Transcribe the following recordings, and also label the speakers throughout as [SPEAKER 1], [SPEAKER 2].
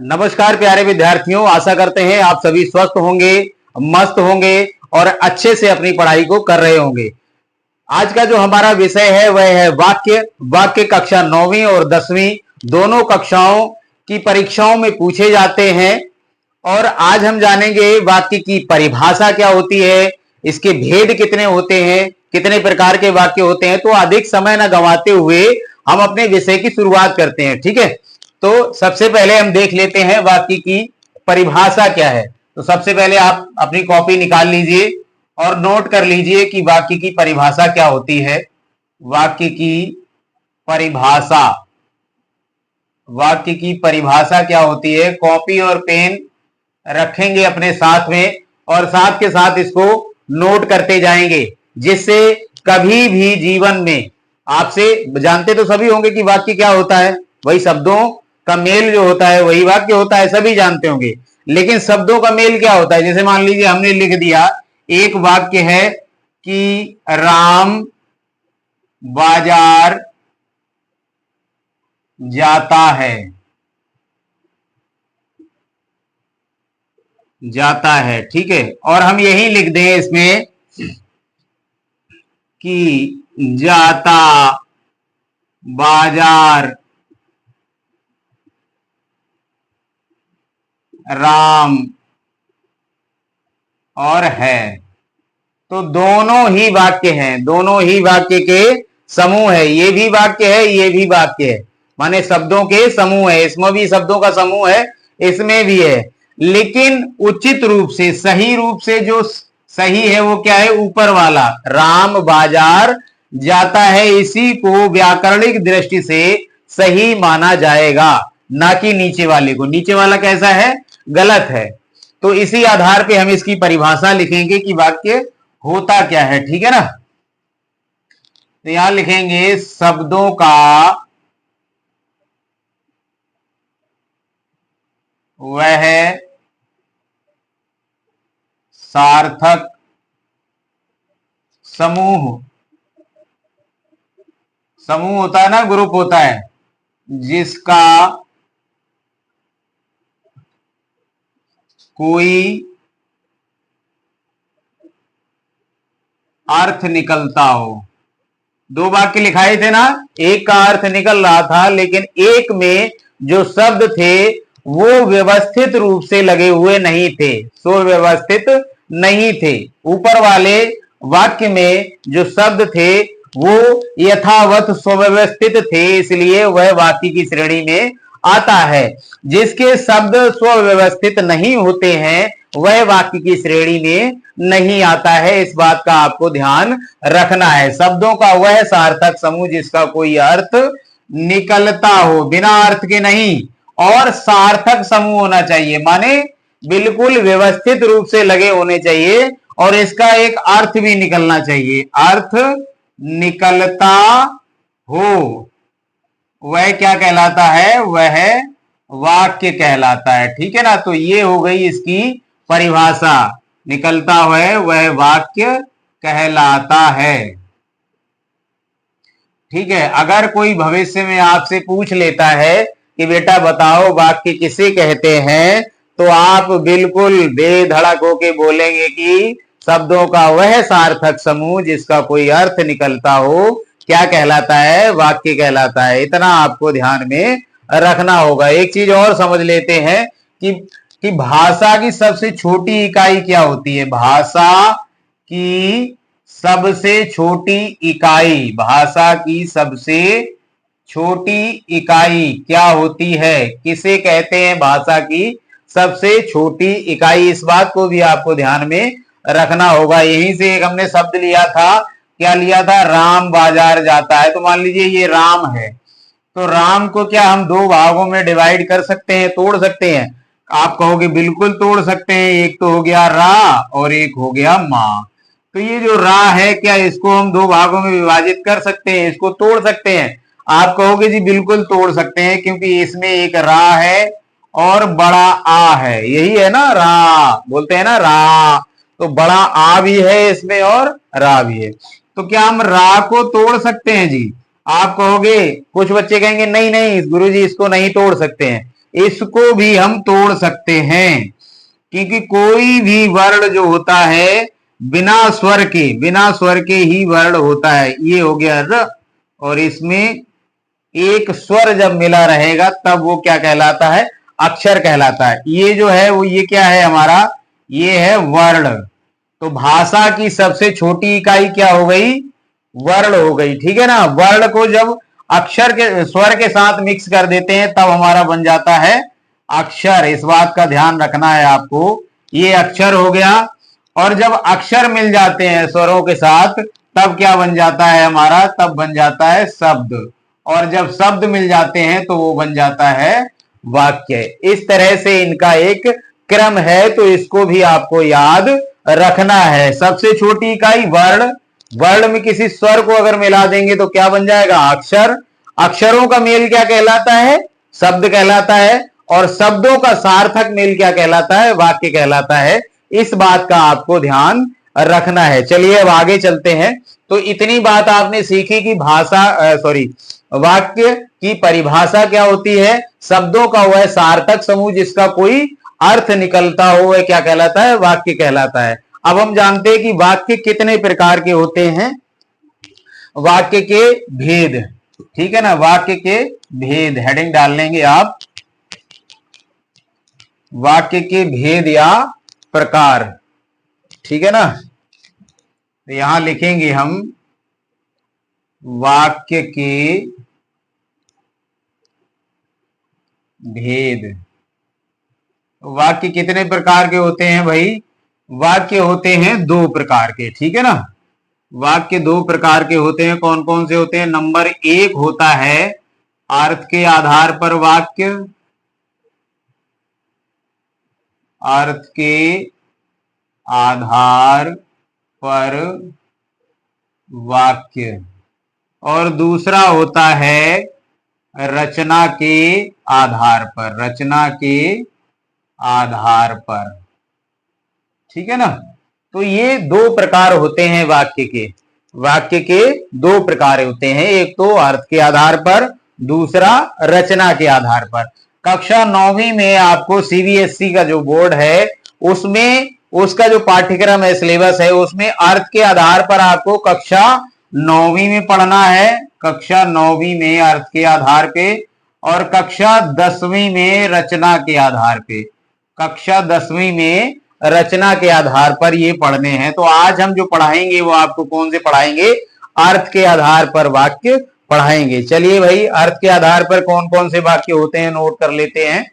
[SPEAKER 1] नमस्कार प्यारे विद्यार्थियों, आशा करते हैं आप सभी स्वस्थ होंगे, मस्त होंगे और अच्छे से अपनी पढ़ाई को कर रहे होंगे। आज का जो हमारा विषय है वह है वाक्य। वाक्य कक्षा 9वीं और 10वीं दोनों कक्षाओं की परीक्षाओं में पूछे जाते हैं और आज हम जानेंगे वाक्य की परिभाषा क्या होती है, इसके भेद कितने होते हैं, कितने प्रकार के वाक्य होते हैं। तो अधिक समय न गंवाते हुए हम अपने विषय की शुरुआत करते हैं। ठीक है, तो सबसे पहले हम देख लेते हैं वाक्य की परिभाषा क्या है। तो सबसे पहले आप अपनी कॉपी निकाल लीजिए और नोट कर लीजिए कि वाक्य की परिभाषा क्या होती है। वाक्य की परिभाषा, वाक्य की परिभाषा क्या होती है। कॉपी और पेन रखेंगे अपने साथ में और साथ के साथ इसको नोट करते जाएंगे, जिससे कभी भी जीवन में आपसे, जानते तो सभी होंगे कि वाक्य क्या होता है, वही शब्दों का मेल जो होता है वही वाक्य होता है, सभी जानते होंगे। लेकिन शब्दों का मेल क्या होता है, जैसे मान लीजिए हमने लिख दिया एक वाक्य है कि राम बाजार जाता है, जाता है। ठीक है, और हम यही लिख दें इसमें कि जाता बाजार राम और है। तो दोनों ही वाक्य हैं, दोनों ही वाक्य के समूह है। ये भी वाक्य है, ये भी वाक्य है, माने शब्दों के समूह है। इसमें भी शब्दों का समूह है, इसमें भी है। लेकिन उचित रूप से, सही रूप से जो सही है वो क्या है, ऊपर वाला राम बाजार जाता है, इसी को व्याकरणिक दृष्टि से सही माना जाएगा, ना कि नीचे वाले को। नीचे वाला कैसा है, गलत है। तो इसी आधार पे हम इसकी परिभाषा लिखेंगे कि वाक्य होता क्या है। ठीक है ना, तो यहां लिखेंगे शब्दों का वह सार्थक समूह, समूह होता है ना, ग्रुप होता है, जिसका कोई अर्थ निकलता हो। दो वाक्य लिखाए थे ना, एक का अर्थ निकल रहा था, लेकिन एक में जो शब्द थे वो व्यवस्थित रूप से लगे हुए नहीं थे, सुव्यवस्थित नहीं थे। ऊपर वाले वाक्य में जो शब्द थे वो यथावत सुव्यवस्थित थे, इसलिए वह वाक्य की श्रेणी में आता है। जिसके शब्द सुव्यवस्थित नहीं होते हैं वह वाक्य की श्रेणी में नहीं आता है। इस बात का आपको ध्यान रखना है। शब्दों का वह सार्थक समूह जिसका कोई अर्थ निकलता हो, बिना अर्थ के नहीं, और सार्थक समूह होना चाहिए, माने बिल्कुल व्यवस्थित रूप से लगे होने चाहिए और इसका एक अर्थ भी निकलना चाहिए। अर्थ निकलता हो वह क्या कहलाता है, वह वाक्य कहलाता है। ठीक है ना, तो ये हो गई इसकी परिभाषा। निकलता है वह वाक्य कहलाता है। ठीक है, अगर कोई भविष्य में आपसे पूछ लेता है कि बेटा बताओ वाक्य किसे कहते हैं, तो आप बिल्कुल बेधड़क होके बोलेंगे कि शब्दों का वह सार्थक समूह जिसका कोई अर्थ निकलता हो क्या कहलाता है, वाक्य कहलाता है। इतना आपको ध्यान में रखना होगा। एक चीज और समझ लेते हैं कि भाषा की सबसे छोटी इकाई क्या होती है। भाषा की सबसे छोटी इकाई, भाषा की सबसे छोटी इकाई क्या होती है, किसे कहते हैं भाषा की सबसे छोटी इकाई। इस बात को भी आपको ध्यान में रखना होगा। यहीं से एक हमने शब्द लिया था, क्या लिया था, राम बाजार जाता है। तो मान लीजिए ये राम है, तो राम को क्या हम दो भागों में डिवाइड कर सकते हैं, तोड़ सकते हैं। आप कहोगे बिल्कुल तोड़ सकते हैं, एक तो हो गया रा और एक हो गया माँ। तो ये जो रा है, क्या इसको हम दो भागों में विभाजित कर सकते हैं, इसको तोड़ सकते हैं। आप कहोगे जी बिल्कुल तोड़ सकते हैं, क्योंकि इसमें एक रा है और बड़ा आ है, यही है ना, रा बोलते हैं ना, रा। तो बड़ा आ भी है इसमें और रा भी है। तो क्या हम रा को तोड़ सकते हैं जी। आप कहोगे, कुछ बच्चे कहेंगे नहीं नहीं गुरुजी इसको नहीं तोड़ सकते हैं। इसको भी हम तोड़ सकते हैं, क्योंकि कोई भी वर्ण जो होता है बिना स्वर के ही वर्ण होता है। ये हो गया र, और इसमें एक स्वर जब मिला रहेगा तब वो क्या कहलाता है, अक्षर कहलाता है। ये जो है वो ये क्या है हमारा, ये है वर्ण। तो भाषा की सबसे छोटी इकाई क्या हो गई, वर्ण हो गई, ठीक है ना। वर्ण को जब अक्षर के स्वर के साथ मिक्स कर देते हैं तब हमारा बन जाता है अक्षर। इस बात का ध्यान रखना है आपको। ये अक्षर हो गया, और जब अक्षर मिल जाते हैं स्वरों के साथ तब क्या बन जाता है हमारा, तब बन जाता है शब्द। और जब शब्द मिल जाते हैं तो वो बन जाता है वाक्य। इस तरह से इनका एक क्रम है, तो इसको भी आपको याद रखना है। सबसे छोटी इकाई वर्ण, वर्ण में किसी स्वर को अगर मिला देंगे तो क्या बन जाएगा, अक्षर। अक्षरों का मेल क्या कहलाता है, शब्द कहलाता है। और शब्दों का सार्थक मेल क्या कहलाता है, वाक्य कहलाता है। इस बात का आपको ध्यान रखना है। चलिए अब आगे चलते हैं। तो इतनी बात आपने सीखी कि वाक्य की परिभाषा क्या होती है, शब्दों का वह सार्थक समूह जिसका कोई अर्थ निकलता हो वह क्या कहलाता है, वाक्य कहलाता है। अब हम जानते हैं कि वाक्य कितने प्रकार के होते हैं। वाक्य के भेद, ठीक है ना, वाक्य के भेद हेडिंग डाल लेंगे आप, वाक्य के भेद या प्रकार, ठीक है ना। तो यहां लिखेंगे हम वाक्य के भेद। वाक्य कितने प्रकार के होते हैं भाई, वाक्य होते हैं दो प्रकार के, ठीक है ना। वाक्य दो प्रकार के होते हैं। कौन कौन से होते हैं, नंबर एक होता है अर्थ के आधार पर वाक्य, अर्थ के आधार पर वाक्य। और दूसरा होता है रचना के आधार पर, रचना के आधार पर, ठीक है ना। तो ये दो प्रकार होते हैं वाक्य के। वाक्य के दो प्रकार होते हैं, एक तो अर्थ के आधार पर, दूसरा रचना के आधार पर। कक्षा 9वीं में आपको सीबीएसई का जो बोर्ड है उसमें उसका जो पाठ्यक्रम है, सिलेबस है, उसमें अर्थ के आधार पर आपको कक्षा 9वीं में पढ़ना है, कक्षा 9वीं में अर्थ के आधार पे, और कक्षा 10वीं में रचना के आधार पे, कक्षा 10वीं में रचना के आधार पर ये पढ़ने हैं। तो आज हम जो पढ़ाएंगे वो आपको कौन से पढ़ाएंगे, अर्थ के आधार पर वाक्य पढ़ाएंगे। चलिए भाई, अर्थ के आधार पर कौन कौन से वाक्य होते हैं नोट कर लेते हैं।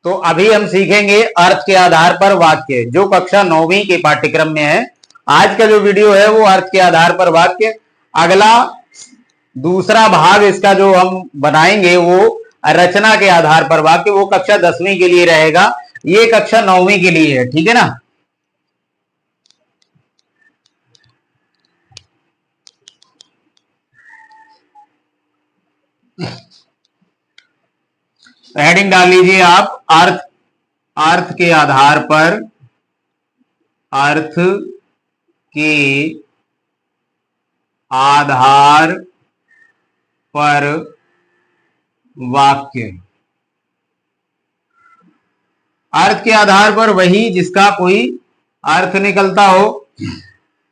[SPEAKER 1] तो अभी हम सीखेंगे अर्थ के आधार पर वाक्य, जो कक्षा 9वीं के पाठ्यक्रम में है। आज का जो वीडियो है वो अर्थ के आधार पर वाक्य। अगला दूसरा भाग इसका जो हम बनाएंगे वो रचना के आधार पर वाक्य, वो कक्षा 10वीं के लिए रहेगा, ये कक्षा 9वीं के लिए है, ठीक है ना। हेडिंग डाल लीजिए आप, अर्थ, अर्थ के आधार पर, अर्थ के आधार पर वाक्य। अर्थ के आधार पर वही जिसका कोई अर्थ निकलता हो,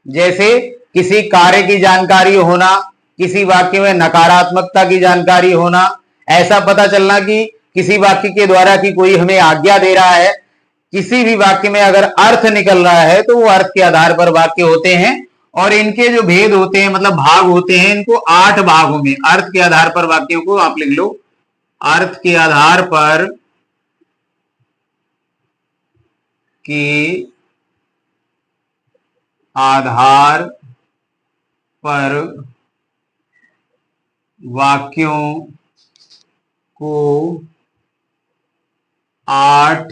[SPEAKER 1] जैसे किसी कार्य की जानकारी होना, किसी वाक्य में नकारात्मकता की जानकारी होना, ऐसा पता चलना कि किसी वाक्य के द्वारा कि कोई हमें आज्ञा दे रहा है। किसी भी वाक्य में अगर अर्थ निकल रहा है तो वो अर्थ के आधार पर वाक्य होते हैं। और इनके जो भेद होते हैं, मतलब भाग होते हैं, इनको 8 भागों में अर्थ के आधार पर वाक्यों को आप लिख लो। अर्थ के आधार पर के आधार पर वाक्यों को 8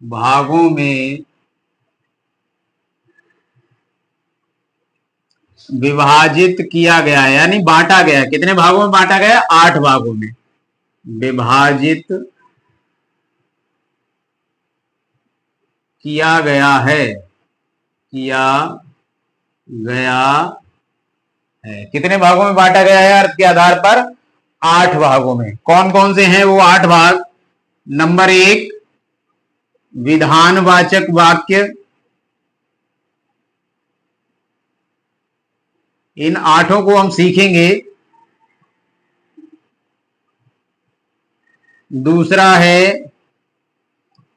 [SPEAKER 1] भागों में विभाजित किया गया है, यानी बांटा गया। कितने भागों में बांटा गया, 8 भागों में विभाजित किया गया है, किया गया है। कितने भागों में बांटा गया है अर्थ के आधार पर? 8 भागों में। कौन कौन से हैं वो 8 भाग? नंबर 1 विधानवाचक वाक्य। इन 8 को हम सीखेंगे। दूसरा है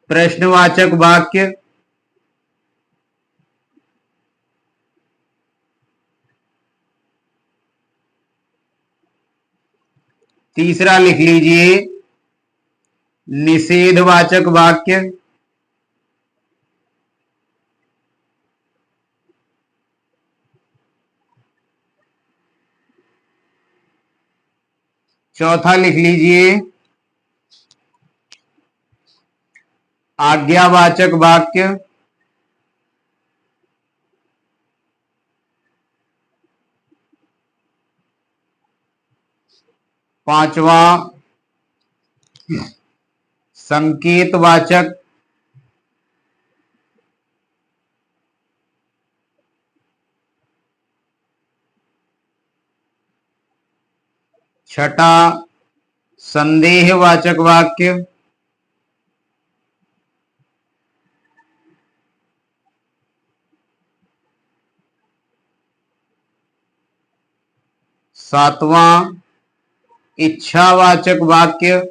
[SPEAKER 1] प्रश्नवाचक वाक्य। तीसरा लिख लीजिए निषेधवाचक वाक्य। चौथा लिख लीजिए आज्ञावाचक वाक्य। पांचवा संकेतवाचक। छठा संदेहवाचक वाक्य। सातवां इच्छावाचक वाक्य।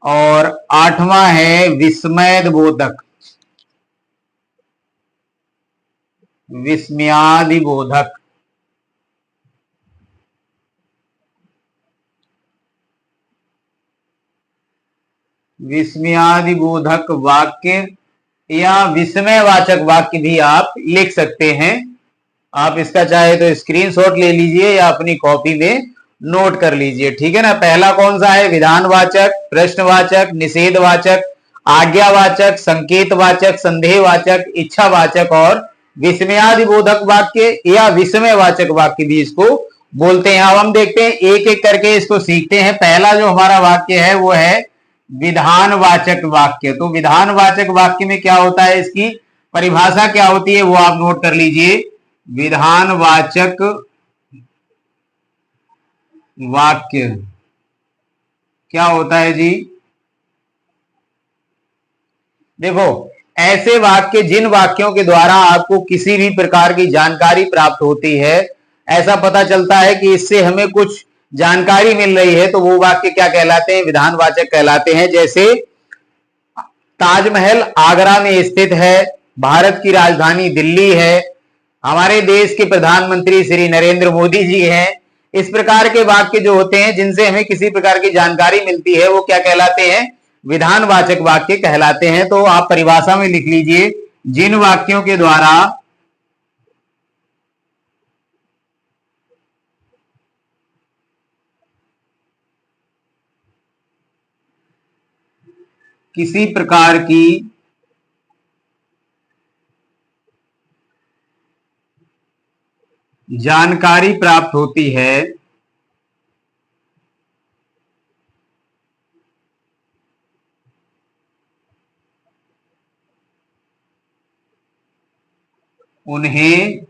[SPEAKER 1] और आठवां है विस्मयबोधक, विस्मयादिबोधक। विस्मयादिबोधक वाक्य या विस्मयवाचक वाक्य भी आप लिख सकते हैं। आप इसका चाहे तो स्क्रीनशॉट ले लीजिए या अपनी कॉपी में नोट कर लीजिए, ठीक है ना। पहला कौन सा है? विधानवाचक, प्रश्नवाचक, निषेधवाचक, आज्ञावाचक, संकेतवाचक, संदेहवाचक, इच्छावाचक और विस्मयादिबोधक वाक्य या विस्मयवाचक वाक्य भी इसको बोलते हैं। अब हम देखते हैं एक एक करके इसको सीखते हैं। पहला जो हमारा वाक्य है वो है विधानवाचक वाक्य। तो विधानवाचक वाक्य में क्या होता है, इसकी परिभाषा क्या होती है वो आप नोट कर लीजिए। विधानवाचक वाक्य क्या होता है जी? देखो, ऐसे वाक्य जिन वाक्यों के द्वारा आपको किसी भी प्रकार की जानकारी प्राप्त होती है, ऐसा पता चलता है कि इससे हमें कुछ जानकारी मिल रही है, तो वो वाक्य क्या कहलाते हैं? विधानवाचक कहलाते हैं। जैसे ताजमहल आगरा में स्थित है, भारत की राजधानी दिल्ली है, हमारे देश के प्रधानमंत्री श्री नरेंद्र मोदी जी हैं। इस प्रकार के वाक्य जो होते हैं जिनसे हमें किसी प्रकार की जानकारी मिलती है वो क्या कहलाते हैं? विधानवाचक वाक्य कहलाते हैं। तो आप परिभाषा में लिख लीजिए जिन वाक्यों के द्वारा किसी प्रकार की जानकारी प्राप्त होती है उन्हें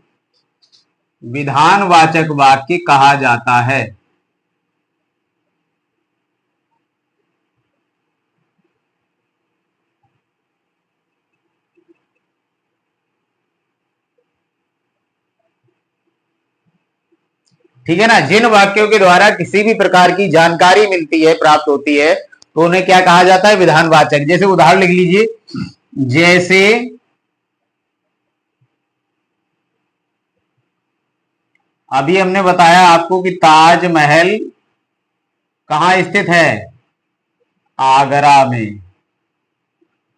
[SPEAKER 1] विधानवाचक वाक्य कहा जाता है। ठीक है ना। जिन वाक्यों के द्वारा किसी भी प्रकार की जानकारी मिलती है, प्राप्त होती है, तो उन्हें क्या कहा जाता है? विधानवाचक। जैसे उदाहरण लिख लीजिए, जैसे अभी हमने बताया आपको कि ताजमहल कहां स्थित है? आगरा में।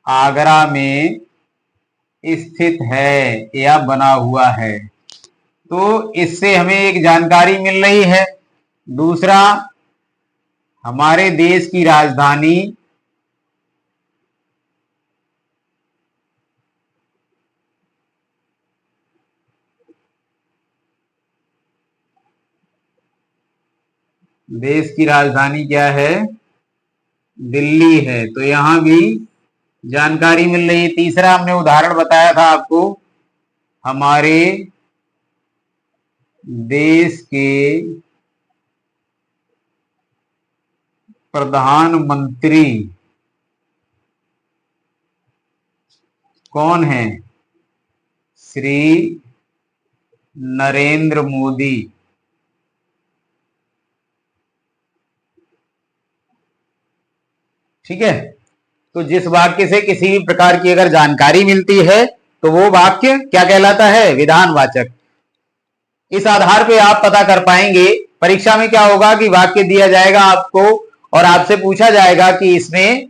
[SPEAKER 1] आगरा में स्थित है या बना हुआ है, तो इससे हमें एक जानकारी मिल रही है। दूसरा, हमारे देश की राजधानी देश की राजधानी क्या है? दिल्ली है, तो यहां भी जानकारी मिल रही है। तीसरा हमने उदाहरण बताया था आपको, हमारे देश के प्रधानमंत्री कौन है? श्री नरेंद्र मोदी। ठीक है, तो जिस वाक्य से किसी भी प्रकार की अगर जानकारी मिलती है तो वो वाक्य क्या कहलाता है? विधानवाचक। इस आधार पे आप पता कर पाएंगे। परीक्षा में क्या होगा कि वाक्य दिया जाएगा आपको और आपसे पूछा जाएगा कि इसमें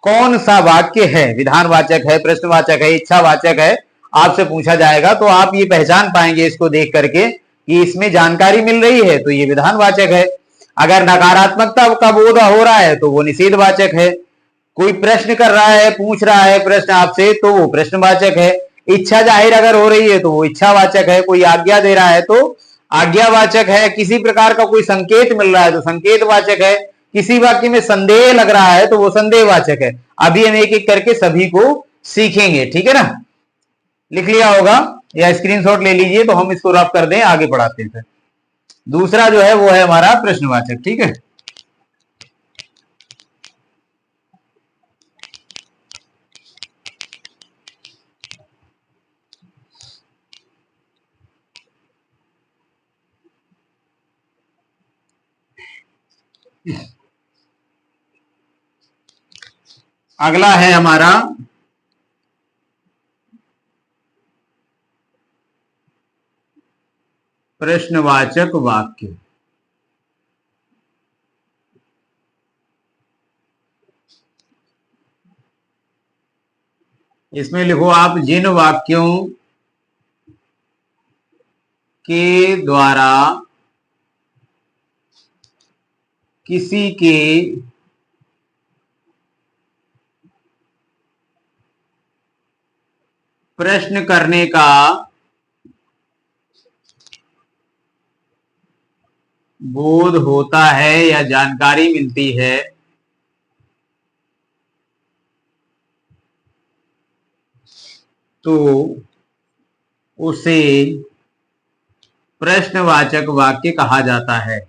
[SPEAKER 1] कौन सा वाक्य है, विधानवाचक है, प्रश्नवाचक है, इच्छावाचक है, आपसे पूछा जाएगा। तो आप ये पहचान पाएंगे इसको देख करके कि इसमें जानकारी मिल रही है तो ये विधानवाचक है। अगर नकारात्मकता का बोध हो रहा है तो वो निषेधवाचक है। कोई प्रश्न कर रहा है, पूछ रहा है प्रश्न आपसे, तो वो प्रश्नवाचक है। इच्छा जाहिर अगर हो रही है तो वो इच्छावाचक है। कोई आज्ञा दे रहा है तो आज्ञावाचक है। किसी प्रकार का कोई संकेत मिल रहा है तो संकेतवाचक है। किसी वाक्य में संदेह लग रहा है तो वो संदेहवाचक है। अभी हम एक एक करके सभी को सीखेंगे, ठीक है ना? लिख लिया होगा या स्क्रीनशॉट ले लीजिए, तो हम इसको रफ कर दें, आगे पढ़ाते हैं। दूसरा जो है वो है हमारा प्रश्नवाचक। ठीक है, अगला है हमारा प्रश्नवाचक वाक्य। इसमें लिखो आप, जिन वाक्यों के द्वारा किसी के प्रश्न करने का बोध होता है या जानकारी मिलती है, तो उसे प्रश्नवाचक वाक्य कहा जाता है।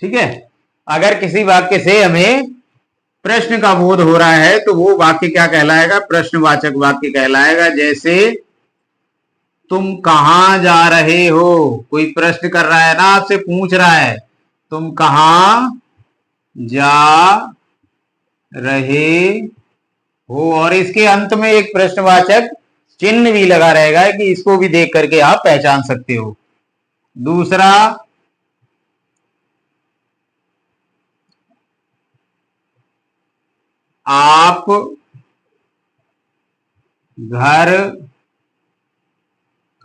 [SPEAKER 1] ठीक है, अगर किसी वाक्य से हमें प्रश्न का बोध हो रहा है तो वो वाक्य क्या कहलाएगा? प्रश्नवाचक वाक्य कहलाएगा। जैसे तुम कहां जा रहे हो, कोई प्रश्न कर रहा है ना, आपसे पूछ रहा है तुम कहां जा रहे हो, और इसके अंत में एक प्रश्नवाचक चिन्ह भी लगा रहेगा कि इसको भी देख करके आप पहचान सकते हो। दूसरा, आप घर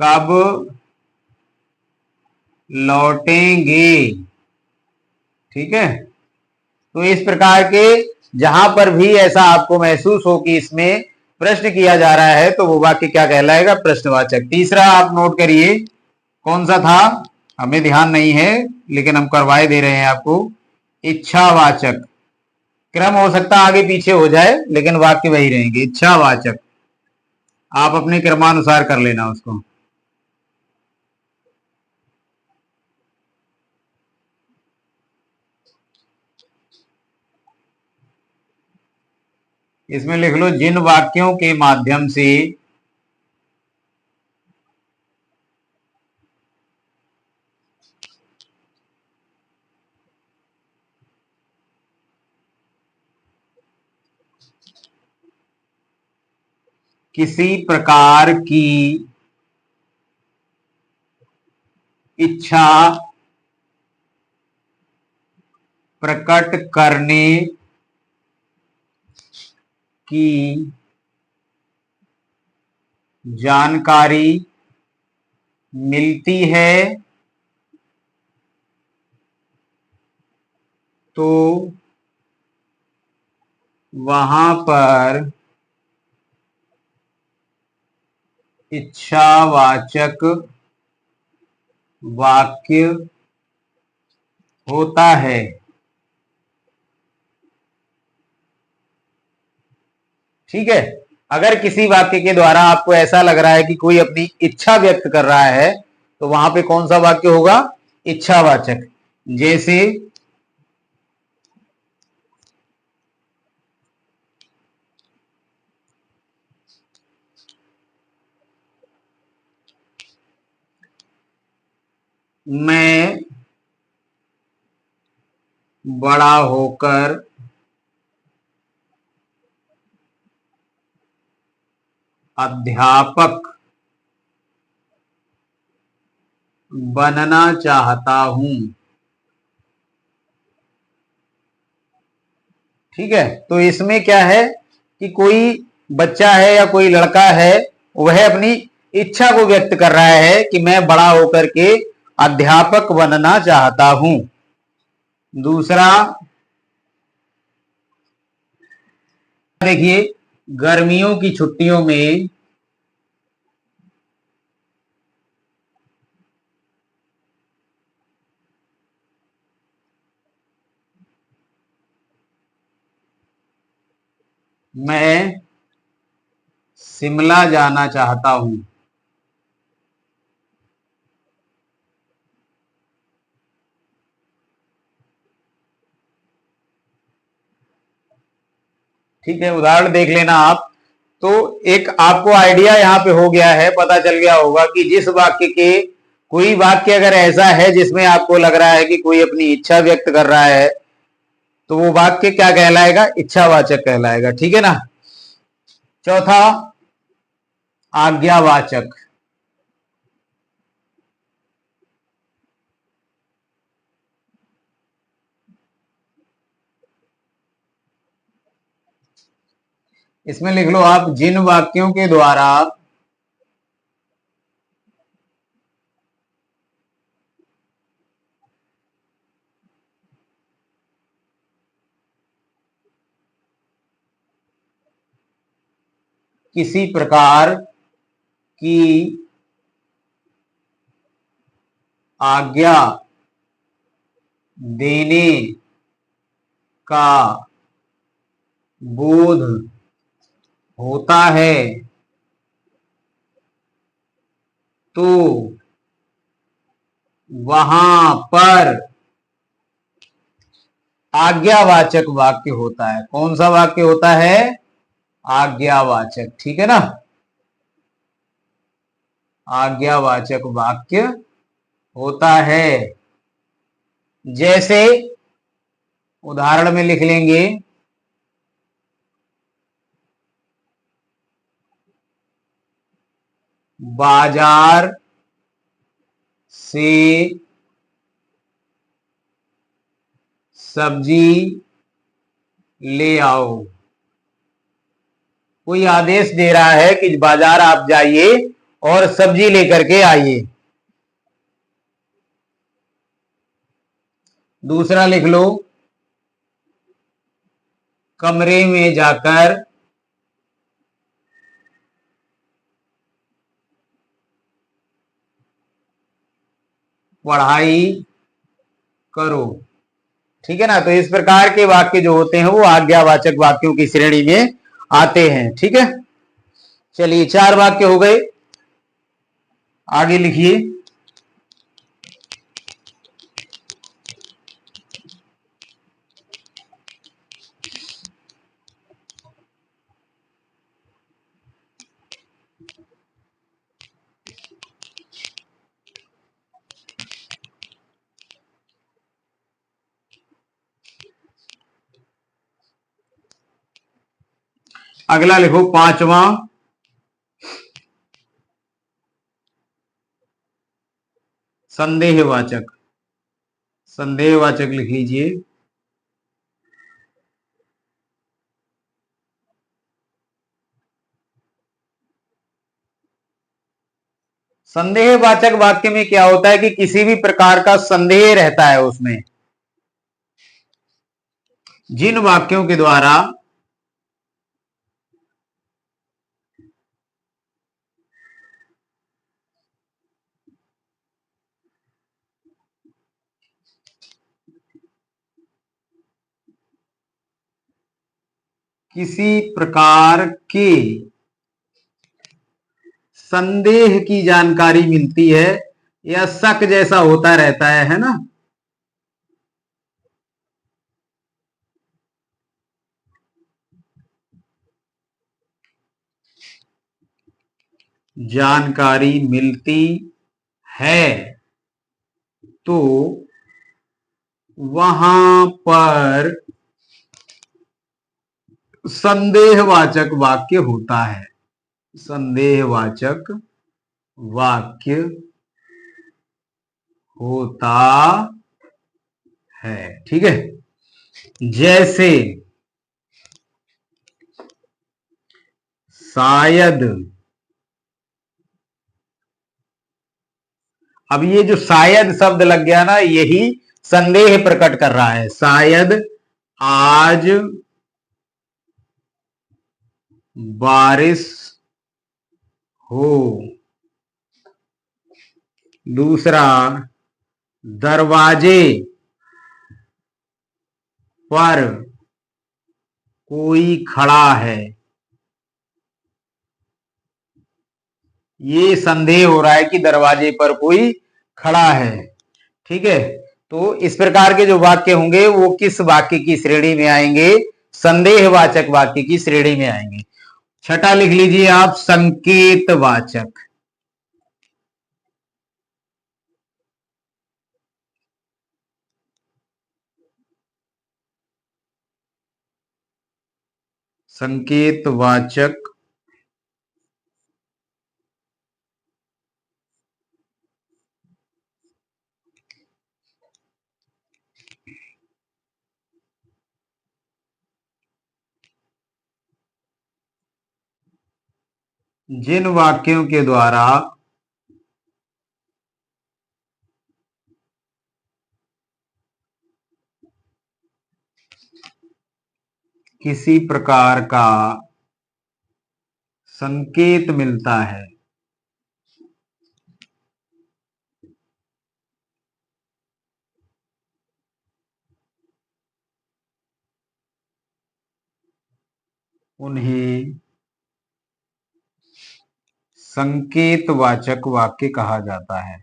[SPEAKER 1] कब लौटेंगे। ठीक है, तो इस प्रकार के जहां पर भी ऐसा आपको महसूस हो कि इसमें प्रश्न किया जा रहा है तो वो वाक्य क्या कहलाएगा? प्रश्नवाचक। तीसरा आप नोट करिए, कौन सा था? हमें ध्यान नहीं है लेकिन हम करवाए दे रहे हैं आपको। इच्छावाचक। क्रम हो सकता आगे पीछे हो जाए लेकिन वाक्य वही रहेंगे, इच्छावाचक। आप अपने क्रमानुसार कर लेना उसको। इसमें लिख लो, जिन वाक्यों के माध्यम से किसी प्रकार की इच्छा प्रकट करने की जानकारी मिलती है तो वहां पर इच्छावाचक वाक्य होता है। ठीक है, अगर किसी वाक्य के द्वारा आपको ऐसा लग रहा है कि कोई अपनी इच्छा व्यक्त कर रहा है तो वहां पे कौन सा वाक्य होगा? इच्छावाचक। जैसे मैं बड़ा होकर अध्यापक बनना चाहता हूं। ठीक है, तो इसमें क्या है कि कोई बच्चा है या कोई लड़का है, वह अपनी इच्छा को व्यक्त कर रहा है कि मैं बड़ा होकर के अध्यापक बनना चाहता हूं। दूसरा देखिए, गर्मियों की छुट्टियों में मैं शिमला जाना चाहता हूं। ठीक है, उदाहरण देख लेना आप। तो एक आपको आइडिया यहां पे हो गया है, पता चल गया होगा कि जिस वाक्य के कोई वाक्य अगर ऐसा है जिसमें आपको लग रहा है कि कोई अपनी इच्छा व्यक्त कर रहा है तो वो वाक्य क्या कहलाएगा? इच्छावाचक कहलाएगा। ठीक है ना। चौथा, आज्ञावाचक। इसमें लिख लो आप, जिन वाक्यों के द्वारा किसी प्रकार की आज्ञा देने का बोध होता है तो वहां पर आज्ञावाचक वाक्य होता है। कौन सा वाक्य होता है? आज्ञावाचक। ठीक है ना, आज्ञावाचक वाक्य होता है। जैसे उदाहरण में लिख लेंगे, बाजार से सब्जी ले आओ। कोई आदेश दे रहा है कि बाजार आप जाइए और सब्जी लेकर के आइए। दूसरा लिख लो, कमरे में जाकर पढ़ाई करो। ठीक है ना, तो इस प्रकार के वाक्य जो होते हैं वो आज्ञावाचक वाक्यों की श्रेणी में आते हैं। ठीक है, चलिए 4 वाक्य हो गए, आगे लिखिए। अगला लिखो 5वां, संदेहवाचक। संदेहवाचक लिख लीजिए। संदेहवाचक वाक्य में क्या होता है कि किसी भी प्रकार का संदेह रहता है उसमें। जिन वाक्यों के द्वारा किसी प्रकार के संदेह की जानकारी मिलती है या शक जैसा होता रहता है ना। जानकारी मिलती है तो वहां पर संदेहवाचक वाक्य होता है। संदेहवाचक वाक्य होता है। ठीक है। जैसे शायद, अब ये जो शायद शब्द लग गया ना, यही संदेह प्रकट कर रहा है। शायद आज बारिश हो। दूसरा, दरवाजे पर कोई खड़ा है। ये संदेह हो रहा है कि दरवाजे पर कोई खड़ा है। ठीक है। तो इस प्रकार के जो वाक्य होंगे वो किस वाक्य की श्रेणी में आएंगे? संदेहवाचक वाक्य की श्रेणी में आएंगे। छठा लिख लीजिए आप, संकेतवाचक। संकेतवाचक जिन वाक्यों के द्वारा किसी प्रकार का संकेत मिलता है, उन्हें संकेतवाचक वाक्य कहा जाता है।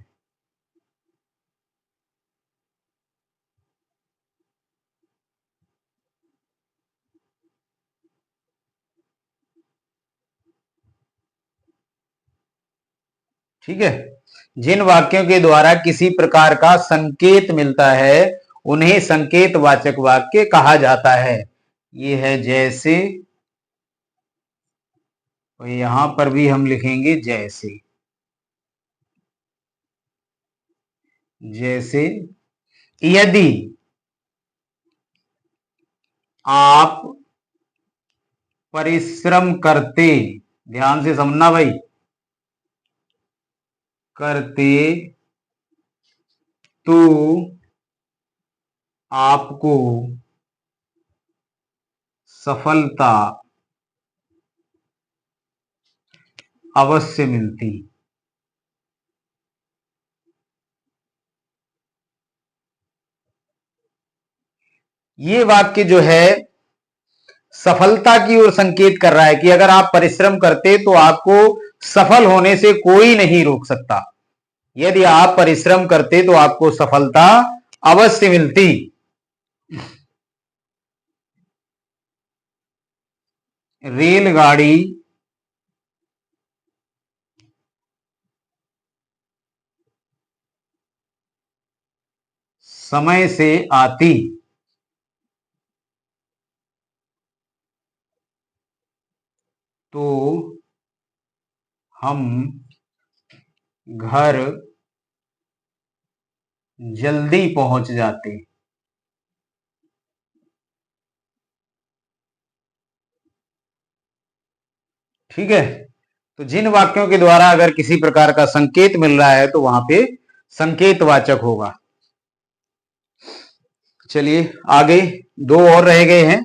[SPEAKER 1] ठीक है। जिन वाक्यों के द्वारा किसी प्रकार का संकेत मिलता है उन्हें संकेतवाचक वाक्य कहा जाता है। ये है जैसे, और यहां पर भी हम लिखेंगे जैसे। जैसे, यदि आप परिश्रम करते, ध्यान से समझना भाई, करते तो आपको सफलता अवश्य मिलती। ये वाक्य जो है सफलता की ओर संकेत कर रहा है कि अगर आप परिश्रम करते तो आपको सफल होने से कोई नहीं रोक सकता। यदि आप परिश्रम करते तो आपको सफलता अवश्य मिलती। रेलगाड़ी समय से आती तो हम घर जल्दी पहुंच जाते। ठीक है। तो जिन वाक्यों के द्वारा अगर किसी प्रकार का संकेत मिल रहा है तो वहां पे संकेतवाचक होगा। चलिए आगे, दो और रह गए हैं।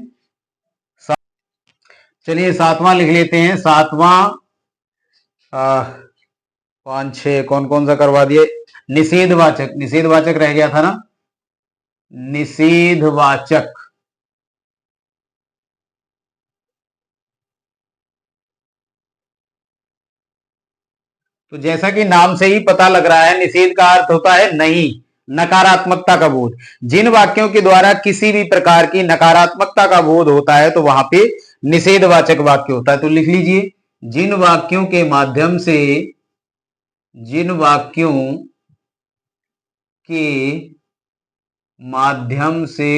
[SPEAKER 1] चलिए सातवां लिख लेते हैं। सातवां, 5 6 कौन कौन सा करवा दिए? निषेधवाचक। निषेधवाचक रह गया था ना। निषेधवाचक। तो जैसा कि नाम से ही पता लग रहा है, निषेध का अर्थ होता है नहीं, नकारात्मकता का बोध। जिन वाक्यों के द्वारा किसी भी प्रकार की नकारात्मकता का बोध होता है तो वहां पे निषेधवाचक वाक्य होता है। तो लिख लीजिए, जिन वाक्यों के माध्यम से, जिन वाक्यों के माध्यम से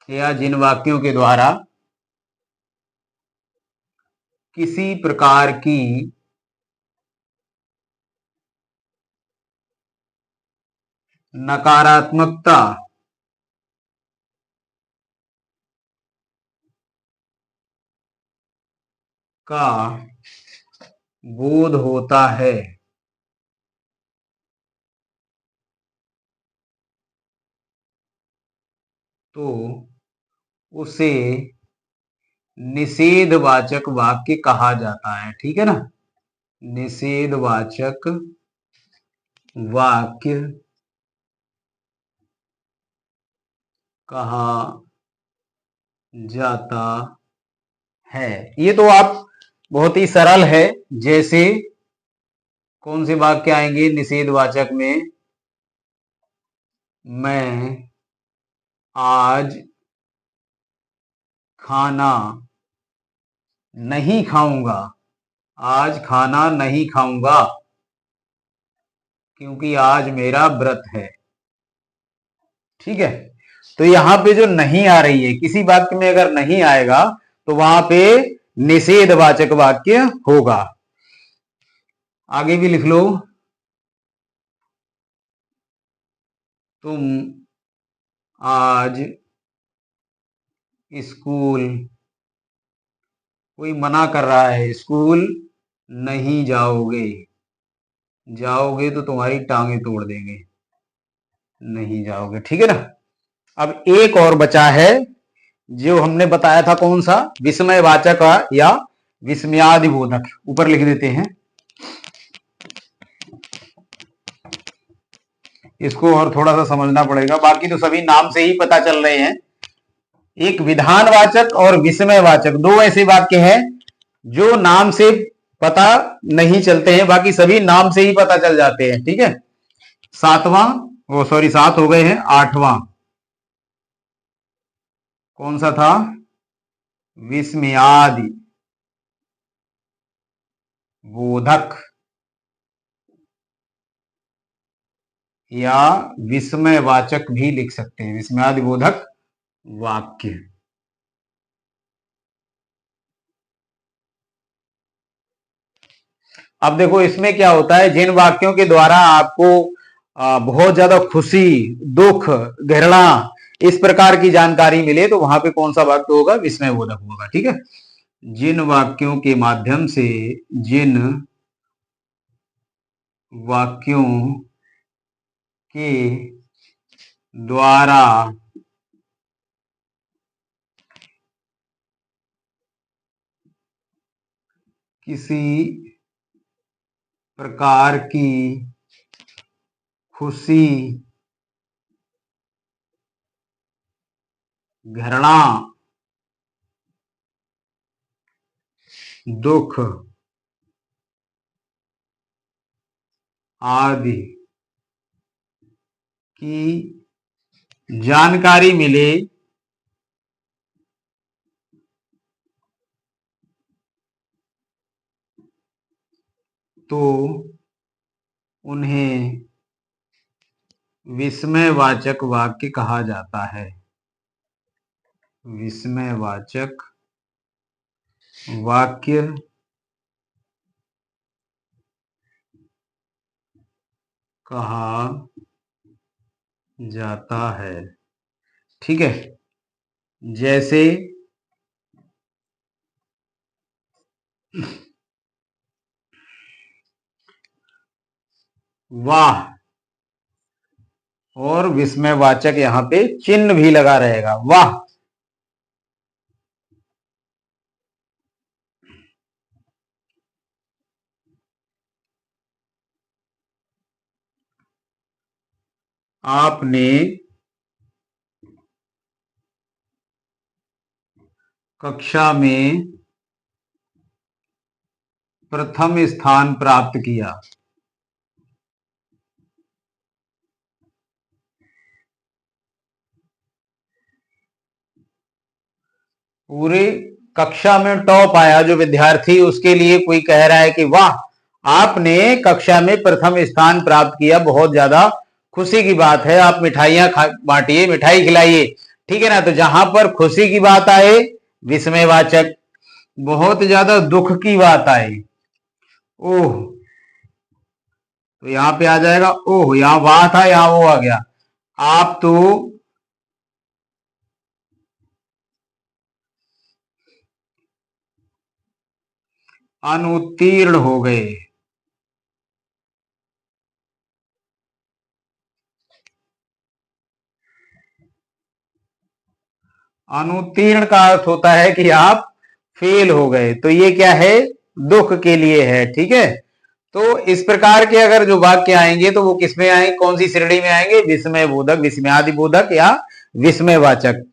[SPEAKER 1] या जिन वाक्यों के द्वारा किसी प्रकार की नकारात्मकता का बोध होता है तो उसे निषेधवाचक वाक्य कहा जाता है। ठीक है ना, निषेधवाचक वाक्य कहा जाता है। ये तो आप बहुत ही सरल है। जैसे कौन से वाक्य आएंगे निषेधवाचक में? मैं आज खाना नहीं खाऊंगा, आज खाना नहीं खाऊंगा क्योंकि आज मेरा व्रत है। ठीक है, तो यहां पे जो नहीं आ रही है, किसी वाक्य में अगर नहीं आएगा तो वहां पे निषेधवाचक वाक्य होगा। आगे भी लिख लो, तुम आज स्कूल, कोई मना कर रहा है, स्कूल नहीं जाओगे, जाओगे तो तुम्हारी टांगे तोड़ देंगे, नहीं जाओगे। ठीक है ना। अब एक और बचा है जो हमने बताया था, कौन सा? विस्मयवाचक या विस्मयादिबोधक। ऊपर लिख देते हैं इसको, और थोड़ा सा समझना पड़ेगा, बाकी तो सभी नाम से ही पता चल रहे हैं। एक विधानवाचक और विस्मयवाचक, दो ऐसे वाक्य हैं जो नाम से पता नहीं चलते हैं, बाकी सभी नाम से ही पता चल जाते हैं। ठीक है, सातवां, वो सॉरी 7 हो गए हैं, 8वां कौन सा था? विस्मयादि बोधक या विस्मयवाचक भी लिख सकते हैं, विस्मयादि बोधक वाक्य। अब देखो इसमें क्या होता है, जिन वाक्यों के द्वारा आपको बहुत ज्यादा खुशी, दुख, घृणा, इस प्रकार की जानकारी मिले तो वहां पे कौन सा वाक्य होगा? विस्मयबोधक होगा। ठीक है, जिन वाक्यों के माध्यम से, जिन वाक्यों के द्वारा किसी प्रकार की खुशी, घृणा, दुख आदि की जानकारी मिले तो उन्हें विस्मयवाचक वाक्य कहा जाता है, विस्मयवाचक वाक्य कहा जाता है। ठीक है, जैसे वाह, और विस्मयवाचक यहां पे चिन्ह भी लगा रहेगा, वाह। आपने कक्षा में प्रथम स्थान प्राप्त किया। पूरी कक्षा में टॉप आया जो विद्यार्थी, उसके लिए कोई कह रहा है कि वाह आपने कक्षा में प्रथम स्थान प्राप्त किया, बहुत ज्यादा खुशी की बात है, आप मिठाइयां बांटिए, मिठाई खिलाइए, ठीक है ना। तो जहां पर खुशी की बात आए विस्मयवाचक, बहुत ज्यादा दुख की बात आए ओह, तो यहां पे आ जाएगा ओह, यहां वाह था यहां वो आ गया, आप तो अनुत्तीर्ण हो गए। अनुत्तीर्ण का अर्थ होता है कि आप फेल हो गए, तो ये क्या है, दुख के लिए है, ठीक है। तो इस प्रकार के अगर जो वाक्य आएंगे तो वो किसमें आएंगे, कौन सी श्रेणी में आएंगे, विस्मय बोधक, विस्मयादि बोधक या विस्मयवाचक।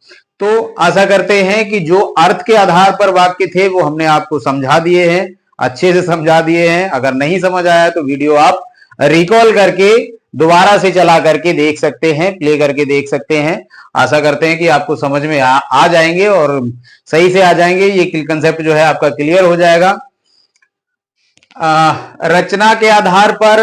[SPEAKER 1] तो आशा करते हैं कि जो अर्थ के आधार पर वाक्य थे वो हमने आपको समझा दिए हैं, अच्छे से समझा दिए हैं। अगर नहीं समझ आया तो वीडियो आप रिकॉल करके दोबारा से चला करके देख सकते हैं, प्ले करके देख सकते हैं। आशा करते हैं कि आपको समझ में आ जाएंगे और सही से आ जाएंगे, ये कंसेप्ट जो है आपका क्लियर हो जाएगा। रचना के आधार पर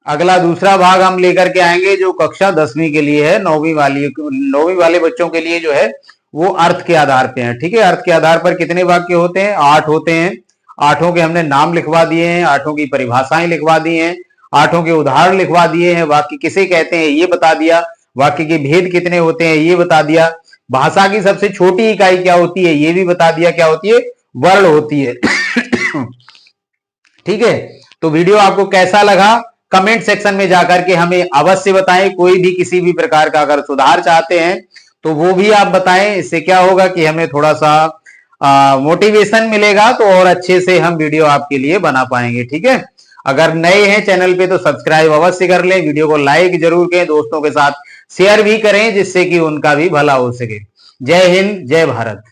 [SPEAKER 1] अगला दूसरा भाग हम लेकर के आएंगे जो कक्षा 10वीं के लिए है, 9वीं वाले बच्चों के लिए जो है वो अर्थ के आधार पे है, ठीक है। अर्थ के आधार पर कितने वाक्य होते हैं, 8 होते हैं। 8 के हमने नाम लिखवा दिए हैं, 8 की परिभाषाएं लिखवा दी हैं, 8 के उदाहरण लिखवा दिए हैं, वाक्य किसे कहते हैं ये बता दिया, वाक्य के भेद कितने होते हैं ये बता दिया, भाषा की सबसे छोटी इकाई क्या होती है ये भी बता दिया, क्या होती है, वर्ण होती है। ठीक है। तो वीडियो आपको कैसा लगा कमेंट सेक्शन में जाकर के हमें अवश्य बताएं। कोई भी किसी भी प्रकार का अगर सुधार चाहते हैं तो वो भी आप बताएं, इससे क्या होगा कि हमें थोड़ा सा मोटिवेशन मिलेगा, तो और अच्छे से हम वीडियो आपके लिए बना पाएंगे, ठीक है। अगर नए हैं चैनल पे तो सब्सक्राइब अवश्य कर लें, वीडियो को लाइक जरूर करें, दोस्तों के साथ शेयर भी करें जिससे कि उनका भी भला हो सके। जय हिंद, जय भारत।